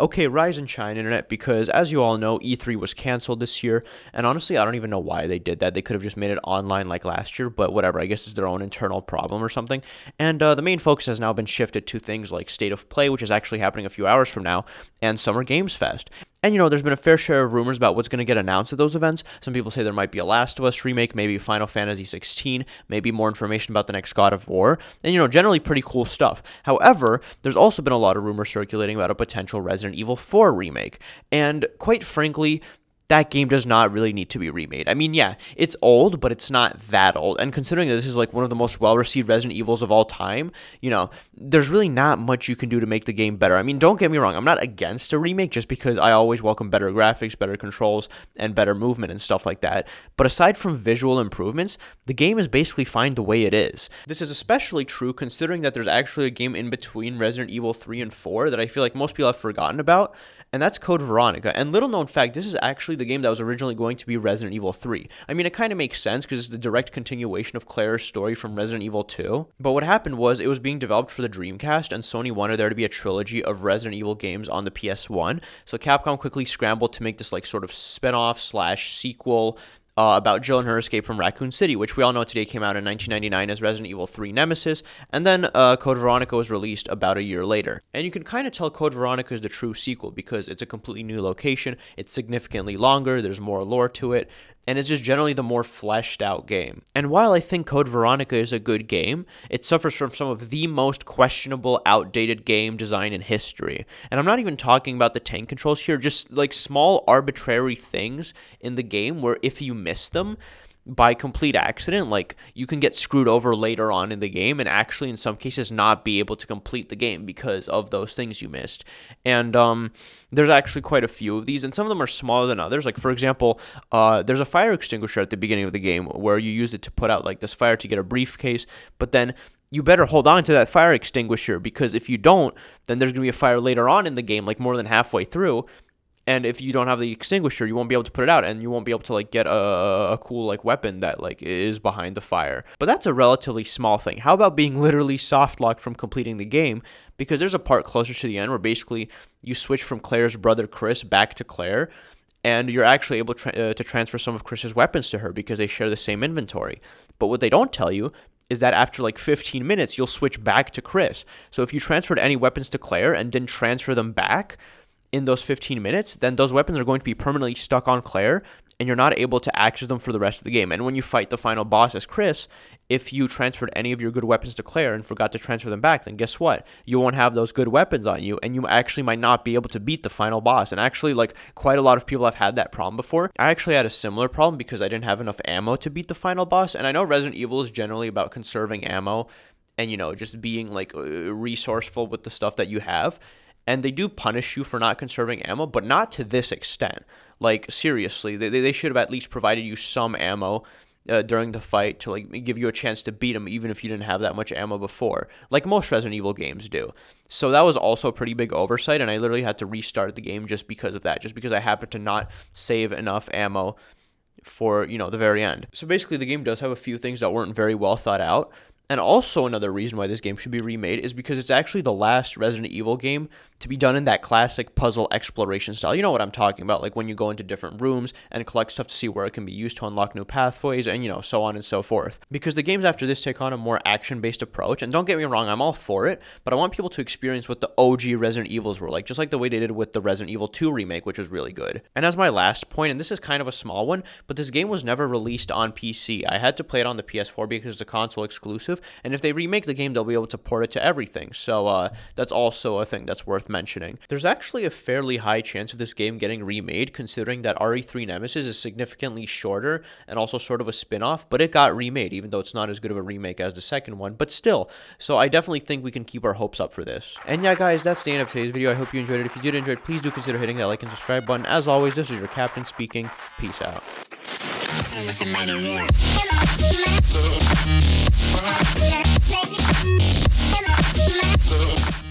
Okay, rise and shine, internet, because as you all know, E3 was canceled this year, and honestly, I don't even know why they did that. They could have just made it online like last year, but whatever. I guess it's their own internal problem or something. And the main focus has now been shifted to things like State of Play, which is actually happening a few hours from now, and Summer Games Fest. And, there's been a fair share of rumors about what's going to get announced at those events. Some people say there might be a Last of Us remake, maybe Final Fantasy 16, maybe more information about the next God of War, and, generally pretty cool stuff. However, there's also been a lot of rumors circulating about a potential Resident Evil 4 remake. And quite frankly, that game does not really need to be remade. I mean, yeah, it's old, but it's not that old. And considering that this is like one of the most well-received Resident Evils of all time, there's really not much you can do to make the game better. I mean, don't get me wrong, I'm not against a remake just because I always welcome better graphics, better controls, and better movement and stuff like that. But aside from visual improvements, the game is basically fine the way it is. This is especially true considering that there's actually a game in between Resident Evil 3 and 4 that I feel like most people have forgotten about, and that's Code Veronica. And little known fact, this is actually the game that was originally going to be Resident Evil 3. I mean, it kind of makes sense because it's the direct continuation of Claire's story from Resident Evil 2. But what happened was it was being developed for the Dreamcast, and Sony wanted there to be a trilogy of Resident Evil games on the PS1. So Capcom quickly scrambled to make this like sort of spin-off / sequel about Jill and her escape from Raccoon City, which we all know today came out in 1999 as Resident Evil 3 Nemesis, and then Code Veronica was released about a year later. And you can kind of tell Code Veronica is the true sequel because it's a completely new location, it's significantly longer, there's more lore to it, and it's just generally the more fleshed out game. And while I think Code Veronica is a good game, it suffers from some of the most questionable, outdated game design in history. And I'm not even talking about the tank controls here, just like small arbitrary things in the game where if you miss them by complete accident, like you can get screwed over later on in the game and actually in some cases not be able to complete the game because of those things you missed. And there's actually quite a few of these, and some of them are smaller than others. Like for example, there's a fire extinguisher at the beginning of the game where you use it to put out like this fire to get a briefcase, but then you better hold on to that fire extinguisher because if you don't, then there's going to be a fire later on in the game, like more than halfway through. And if you don't have the extinguisher, you won't be able to put it out, and you won't be able to like get a cool like weapon that like is behind the fire. But that's a relatively small thing. How about being literally soft locked from completing the game? Because there's a part closer to the end where basically you switch from Claire's brother Chris back to Claire, and you're actually able to transfer some of Chris's weapons to her because they share the same inventory. But what they don't tell you is that after like 15 minutes, you'll switch back to Chris. So if you transferred any weapons to Claire and didn't transfer them back in those 15 minutes, then those weapons are going to be permanently stuck on Claire, and you're not able to access them for the rest of the game. And when you fight the final boss as Chris, if you transferred any of your good weapons to Claire and forgot to transfer them back, then guess what? You won't have those good weapons on you, and you actually might not be able to beat the final boss. And actually, like, quite a lot of people have had that problem before. I actually had a similar problem because I didn't have enough ammo to beat the final boss, and I know Resident Evil is generally about conserving ammo and, just being, like, resourceful with the stuff that you have. And they do punish you for not conserving ammo, but not to this extent. Like, seriously, they should have at least provided you some ammo during the fight to, like, give you a chance to beat them, even if you didn't have that much ammo before, like most Resident Evil games do. So that was also a pretty big oversight, and I literally had to restart the game just because of that, just because I happened to not save enough ammo for, the very end. So basically, the game does have a few things that weren't very well thought out. And also another reason why this game should be remade is because it's actually the last Resident Evil game to be done in that classic puzzle exploration style. You know what I'm talking about, like when you go into different rooms and collect stuff to see where it can be used to unlock new pathways and, so on and so forth. Because the games after this take on a more action-based approach, and don't get me wrong, I'm all for it, but I want people to experience what the OG Resident Evils were like, just like the way they did with the Resident Evil 2 remake, which was really good. And as my last point, and this is kind of a small one, but this game was never released on PC. I had to play it on the PS4 because it's a console exclusive, and if they remake the game, they'll be able to port it to everything. So that's also a thing that's worth mentioning. There's actually a fairly high chance of this game getting remade, considering that RE3 Nemesis is significantly shorter and also sort of a spin-off, but it got remade, even though it's not as good of a remake as the second one, but still. So I definitely think we can keep our hopes up for this. And yeah, guys, that's the end of today's video. I hope you enjoyed it. If you did enjoy it, please do consider hitting that like and subscribe button. As always, this is your captain speaking. Peace out. Yeah.